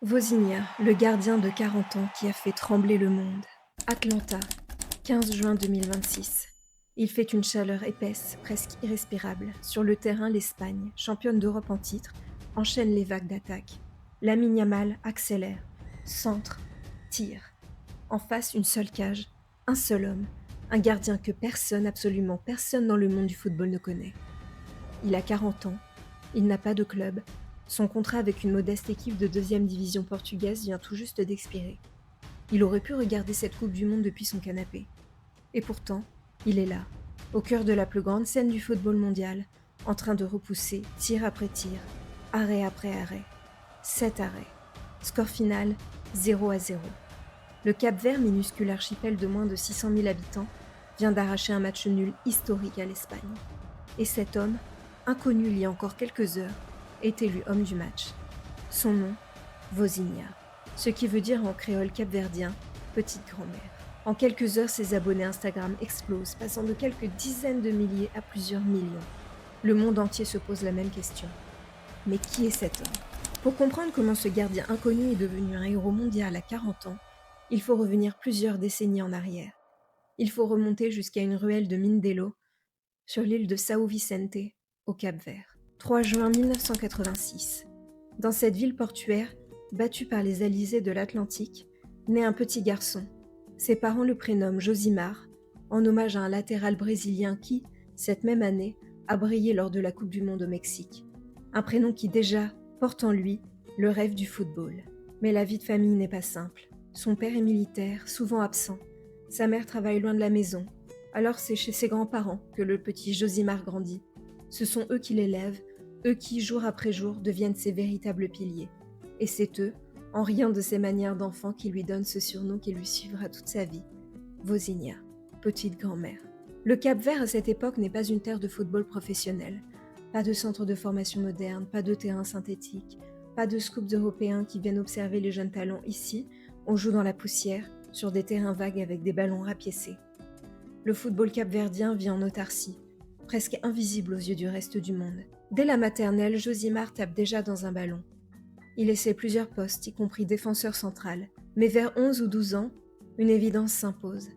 Vozinha, le gardien de 40 ans qui a fait trembler le monde. Atlanta, 15 juin 2026. Il fait une chaleur épaisse, presque irrespirable. Sur le terrain, l'Espagne, championne d'Europe en titre, enchaîne les vagues d'attaque. Lamine Yamal accélère, centre, tire. En face, une seule cage, un seul homme, un gardien que personne, absolument personne dans le monde du football ne connaît. Il a 40 ans, il n'a pas de club, son contrat avec une modeste équipe de 2e division portugaise vient tout juste d'expirer. Il aurait pu regarder cette Coupe du Monde depuis son canapé. Et pourtant, il est là, au cœur de la plus grande scène du football mondial, en train de repousser tir après tir, arrêt après arrêt. 7 arrêts. Score final 0-0. Le Cap-Vert, minuscule archipel de moins de 600 000 habitants, vient d'arracher un match nul historique à l'Espagne. Et cet homme, inconnu il y a encore quelques heures, est élu homme du match. Son nom, Vozinha, ce qui veut dire en créole capverdien « petite grand-mère ». En quelques heures, ses abonnés Instagram explosent, passant de quelques dizaines de milliers à plusieurs millions. Le monde entier se pose la même question. Mais qui est cet homme ? Pour comprendre comment ce gardien inconnu est devenu un héros mondial à 40 ans, il faut revenir plusieurs décennies en arrière. Il faut remonter jusqu'à une ruelle de Mindelo, sur l'île de São Vicente, au Cap-Vert. 3 juin 1986. Dans cette ville portuaire, battue par les alizés de l'Atlantique, naît un petit garçon. Ses parents le prénomment Josimar, en hommage à un latéral brésilien qui, cette même année, a brillé lors de la Coupe du Monde au Mexique. Un prénom qui déjà porte en lui le rêve du football. Mais la vie de famille n'est pas simple. Son père est militaire, souvent absent. Sa mère travaille loin de la maison. Alors c'est chez ses grands-parents que le petit Josimar grandit. Ce sont eux qui l'élèvent, eux qui, jour après jour, deviennent ses véritables piliers. Et c'est eux, en riant de ses manières d'enfant, qui lui donnent ce surnom qui lui suivra toute sa vie. Vozinha, petite grand-mère. Le Cap-Vert à cette époque n'est pas une terre de football professionnel. Pas de centre de formation moderne, pas de terrain synthétique, pas de scouts européens qui viennent observer les jeunes talents ici. On joue dans la poussière, sur des terrains vagues avec des ballons rapiécés. Le football capverdien vit en autarcie, presque invisible aux yeux du reste du monde. Dès la maternelle, Josimar tape déjà dans un ballon. Il essaie plusieurs postes, y compris défenseur central. Mais vers 11 ou 12 ans, une évidence s'impose.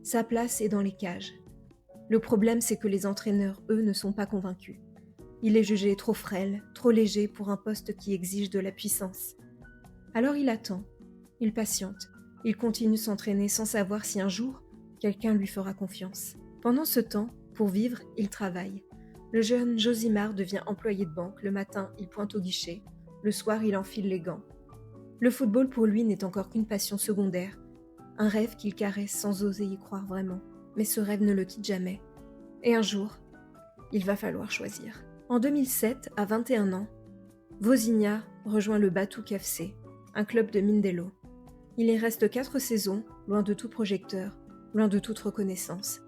Sa place est dans les cages. Le problème, c'est que les entraîneurs, eux, ne sont pas convaincus. Il est jugé trop frêle, trop léger pour un poste qui exige de la puissance. Alors il attend, il patiente, il continue s'entraîner sans savoir si un jour, quelqu'un lui fera confiance. Pendant ce temps, pour vivre, il travaille. Le jeune Josimar devient employé de banque. Le matin, il pointe au guichet. Le soir, il enfile les gants. Le football pour lui n'est encore qu'une passion secondaire, un rêve qu'il caresse sans oser y croire vraiment. Mais ce rêve ne le quitte jamais. Et un jour, il va falloir choisir. En 2007, à 21 ans, Vozinha rejoint le Batouk FC, un club de Mindelo. Il y reste 4 saisons, loin de tout projecteur, loin de toute reconnaissance.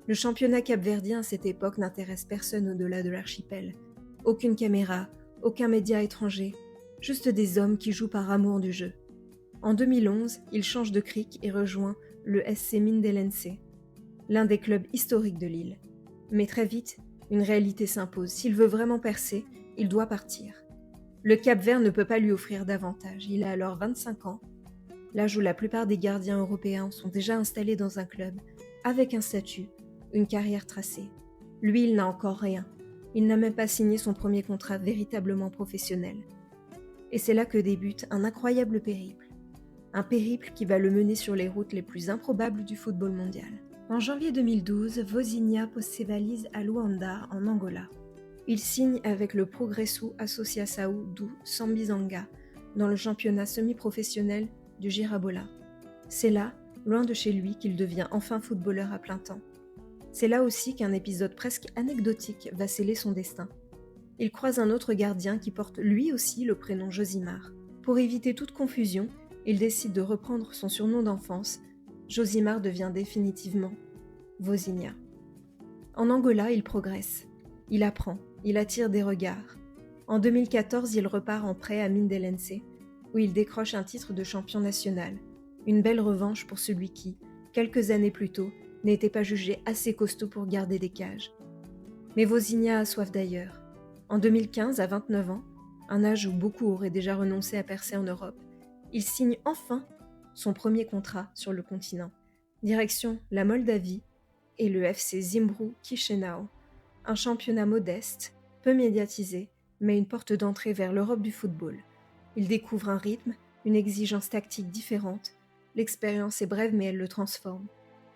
Le championnat capverdien à cette époque n'intéresse personne au-delà de l'archipel. Aucune caméra, aucun média étranger, juste des hommes qui jouent par amour du jeu. En 2011, il change de cric et rejoint le SC Mindelense, l'un des clubs historiques de l'île. Mais très vite, une réalité s'impose. S'il veut vraiment percer, il doit partir. Le Cap-Vert ne peut pas lui offrir davantage. Il a alors 25 ans, l'âge où la plupart des gardiens européens sont déjà installés dans un club, avec un statut, une carrière tracée. Lui, il n'a encore rien. Il n'a même pas signé son premier contrat véritablement professionnel. Et c'est là que débute un incroyable périple. Un périple qui va le mener sur les routes les plus improbables du football mondial. En janvier 2012, Vozinha pose ses valises à Luanda, en Angola. Il signe avec le Progresso Associação do Sambizanga, dans le championnat semi-professionnel du Girabola. C'est là, loin de chez lui, qu'il devient enfin footballeur à plein temps. C'est là aussi qu'un épisode presque anecdotique va sceller son destin. Il croise un autre gardien qui porte lui aussi le prénom Josimar. Pour éviter toute confusion, il décide de reprendre son surnom d'enfance. Josimar devient définitivement Vozinha. En Angola, il progresse. Il apprend, il attire des regards. En 2014, il repart en prêt à Mindelense, où il décroche un titre de champion national. Une belle revanche pour celui qui, quelques années plus tôt, n'était pas jugé assez costaud pour garder des cages. Mais Vozinha a soif d'ailleurs. En 2015, à 29 ans, un âge où beaucoup auraient déjà renoncé à percer en Europe, Il signe enfin son premier contrat sur le continent. Direction la Moldavie et le FC Zimbru Chișinău, un championnat modeste, peu médiatisé, mais une porte d'entrée vers l'Europe du football. Il découvre un rythme, une exigence tactique différente. L'expérience est brève mais elle le transforme.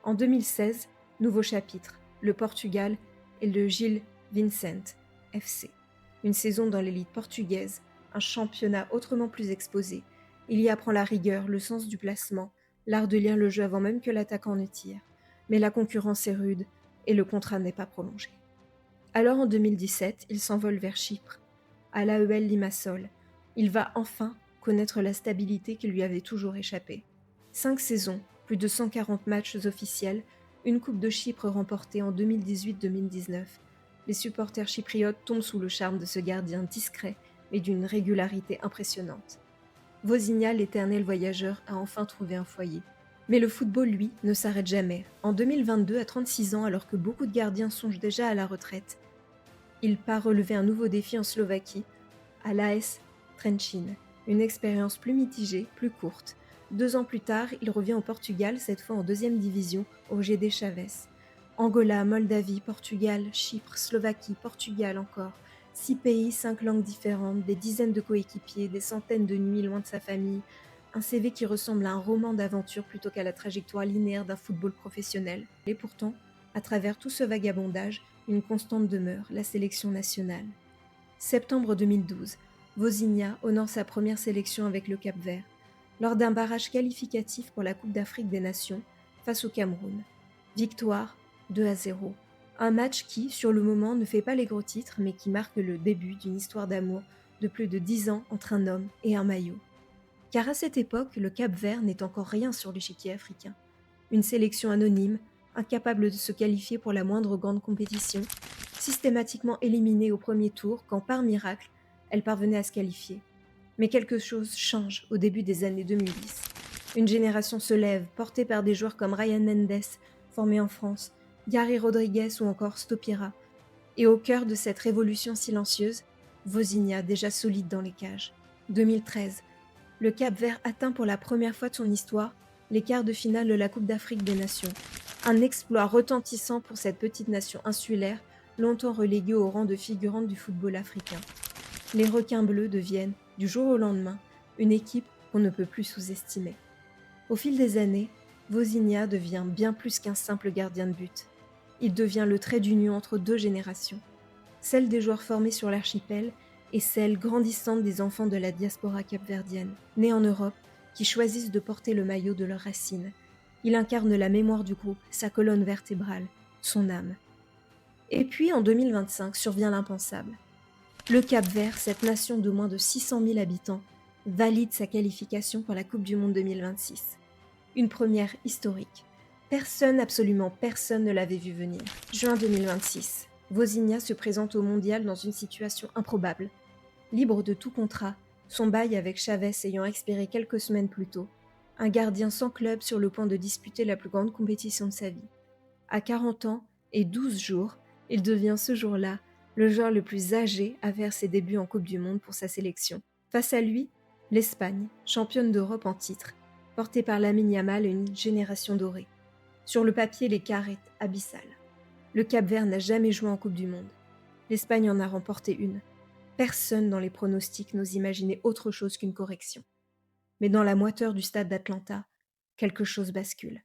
En 2016, nouveau chapitre, le Portugal et le Gil Vicente FC. Une saison dans l'élite portugaise, un championnat autrement plus exposé. Il y apprend la rigueur, le sens du placement, l'art de lire le jeu avant même que l'attaquant ne tire. Mais la concurrence est rude et le contrat n'est pas prolongé. Alors en 2017, il s'envole vers Chypre, à l'AEL Limassol. Il va enfin connaître la stabilité qui lui avait toujours échappé. 5 saisons, plus de 140 matchs officiels, une Coupe de Chypre remportée en 2018-2019. Les supporters chypriotes tombent sous le charme de ce gardien discret mais d'une régularité impressionnante. Vozinha, l'éternel voyageur, a enfin trouvé un foyer. Mais le football, lui, ne s'arrête jamais. En 2022, à 36 ans, alors que beaucoup de gardiens songent déjà à la retraite, il part relever un nouveau défi en Slovaquie, à l'AS Trenčín. Une expérience plus mitigée, plus courte. 2 ans plus tard, il revient au Portugal, cette fois en 2e division, au GD Chaves. Angola, Moldavie, Portugal, Chypre, Slovaquie, Portugal encore. 6 pays, 5 langues différentes, des dizaines de coéquipiers, des centaines de nuits loin de sa famille. Un CV qui ressemble à un roman d'aventure plutôt qu'à la trajectoire linéaire d'un football professionnel. Et pourtant, à travers tout ce vagabondage, une constante demeure, la sélection nationale. Septembre 2012, Vozinha honore sa première sélection avec le Cap-Vert, lors d'un barrage qualificatif pour la Coupe d'Afrique des Nations face au Cameroun. Victoire 2-0. Un match qui, sur le moment, ne fait pas les gros titres, mais qui marque le début d'une histoire d'amour de plus de 10 ans entre un homme et un maillot. Car à cette époque, le Cap-Vert n'est encore rien sur l'échiquier africain. Une sélection anonyme, incapable de se qualifier pour la moindre grande compétition, systématiquement éliminée au premier tour quand, par miracle, elle parvenait à se qualifier. Mais quelque chose change au début des années 2010. Une génération se lève, portée par des joueurs comme Ryan Mendes, formé en France, Gary Rodriguez ou encore Stopira. Et au cœur de cette révolution silencieuse, Vozinha, déjà solide dans les cages. 2013, le Cap-Vert atteint pour la première fois de son histoire les quarts de finale de la Coupe d'Afrique des Nations. Un exploit retentissant pour cette petite nation insulaire, longtemps reléguée au rang de figurante du football africain. Les requins bleus deviennent, du jour au lendemain, une équipe qu'on ne peut plus sous-estimer. Au fil des années, Vozinha devient bien plus qu'un simple gardien de but. Il devient le trait d'union entre 2 générations, celle des joueurs formés sur l'archipel et celle grandissante des enfants de la diaspora capverdienne, nés en Europe, qui choisissent de porter le maillot de leurs racines. Il incarne la mémoire du groupe, sa colonne vertébrale, son âme. Et puis, en 2025, survient l'impensable. Le Cap-Vert, cette nation de moins de 600 000 habitants, valide sa qualification pour la Coupe du Monde 2026. Une première historique. Personne, absolument personne ne l'avait vu venir. Juin 2026, Vozinha se présente au mondial dans une situation improbable. Libre de tout contrat, son bail avec Chaves ayant expiré quelques semaines plus tôt, un gardien sans club sur le point de disputer la plus grande compétition de sa vie. À 40 ans et 12 jours, il devient ce jour-là le joueur le plus âgé à faire ses débuts en Coupe du Monde pour sa sélection. Face à lui, l'Espagne, championne d'Europe en titre, portée par Lamine Yamal et une génération dorée. Sur le papier, l'écart est abyssal. Le Cap-Vert n'a jamais joué en Coupe du Monde. L'Espagne en a remporté une. Personne dans les pronostics n'ose imaginer autre chose qu'une correction. Mais dans la moiteur du stade d'Atlanta, quelque chose bascule.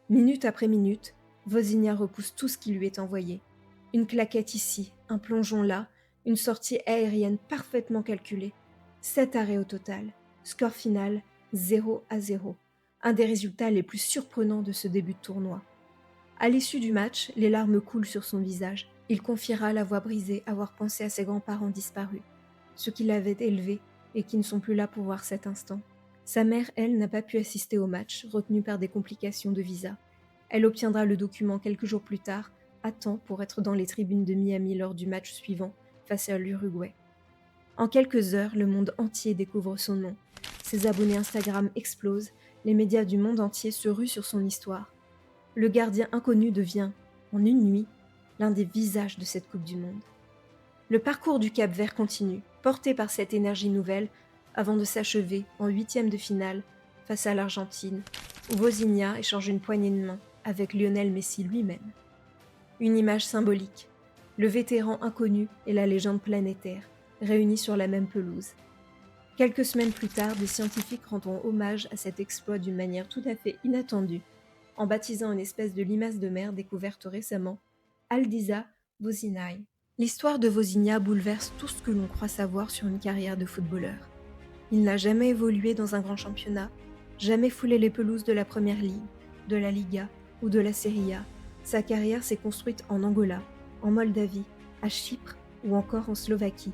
Minute après minute, Vozinha repousse tout ce qui lui est envoyé. Une claquette ici, un plongeon là, une sortie aérienne parfaitement calculée. 7 arrêts au total. Score final 0-0. Un des résultats les plus surprenants de ce début de tournoi. À l'issue du match, les larmes coulent sur son visage. Il confiera la voix brisée avoir pensé à ses grands-parents disparus, ceux qui l'avaient élevé et qui ne sont plus là pour voir cet instant. Sa mère, elle, n'a pas pu assister au match, retenue par des complications de visa. Elle obtiendra le document quelques jours plus tard, à temps pour être dans les tribunes de Miami lors du match suivant, face à l'Uruguay. En quelques heures, le monde entier découvre son nom. Ses abonnés Instagram explosent, les médias du monde entier se ruent sur son histoire. Le gardien inconnu devient, en une nuit, l'un des visages de cette Coupe du Monde. Le parcours du Cap-Vert continue, porté par cette énergie nouvelle, avant de s'achever en huitième de finale face à l'Argentine, où Vozinha échange une poignée de main avec Lionel Messi lui-même. Une image symbolique, le vétéran inconnu et la légende planétaire, réunis sur la même pelouse. Quelques semaines plus tard, des scientifiques rendront hommage à cet exploit d'une manière tout à fait inattendue, en baptisant une espèce de limace de mer découverte récemment, Aldisa vozinae. L'histoire de Vozinha bouleverse tout ce que l'on croit savoir sur une carrière de footballeur. Il n'a jamais évolué dans un grand championnat, jamais foulé les pelouses de la Première Ligue, de la Liga ou de la Serie A. Sa carrière s'est construite en Angola, en Moldavie, à Chypre ou encore en Slovaquie.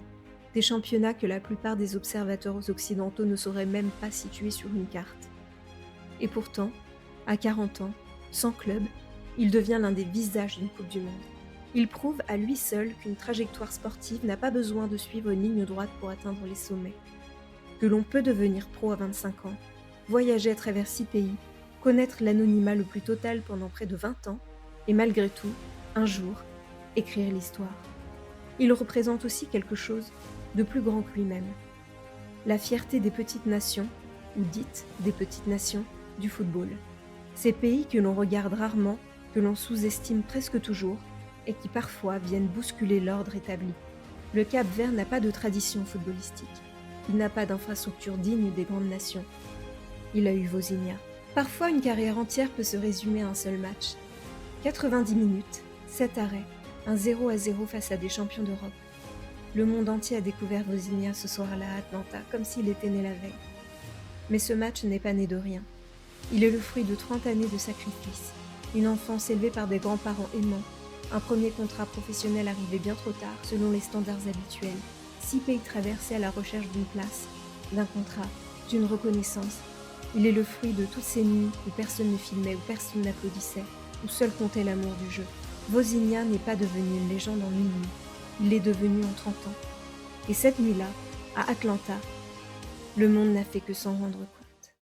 Des championnats que la plupart des observateurs occidentaux ne sauraient même pas situer sur une carte. Et pourtant, à 40 ans, sans club, il devient l'un des visages d'une Coupe du Monde. Il prouve à lui seul qu'une trajectoire sportive n'a pas besoin de suivre une ligne droite pour atteindre les sommets. Que l'on peut devenir pro à 25 ans, voyager à travers 6 pays, connaître l'anonymat le plus total pendant près de 20 ans, et malgré tout, un jour, écrire l'histoire. Il représente aussi quelque chose de plus grand que lui-même. La fierté des petites nations, ou dites des petites nations, du football. Ces pays que l'on regarde rarement, que l'on sous-estime presque toujours, et qui parfois viennent bousculer l'ordre établi. Le Cap-Vert n'a pas de tradition footballistique. Il n'a pas d'infrastructure digne des grandes nations. Il a eu Vozinha. Parfois, une carrière entière peut se résumer à un seul match. 90 minutes, 7 arrêts, un 0-0 face à des champions d'Europe. Le monde entier a découvert Vozinha ce soir-là à Atlanta, comme s'il était né la veille. Mais ce match n'est pas né de rien. Il est le fruit de 30 années de sacrifices, une enfance élevée par des grands-parents aimants, un premier contrat professionnel arrivé bien trop tard selon les standards habituels, 6 pays traversés à la recherche d'une place, d'un contrat, d'une reconnaissance. Il est le fruit de toutes ces nuits où personne ne filmait, où personne n'applaudissait, où seul comptait l'amour du jeu. Vozinha n'est pas devenu une légende en une nuit, il l'est devenu en 30 ans. Et cette nuit-là, à Atlanta, le monde n'a fait que s'en rendre compte.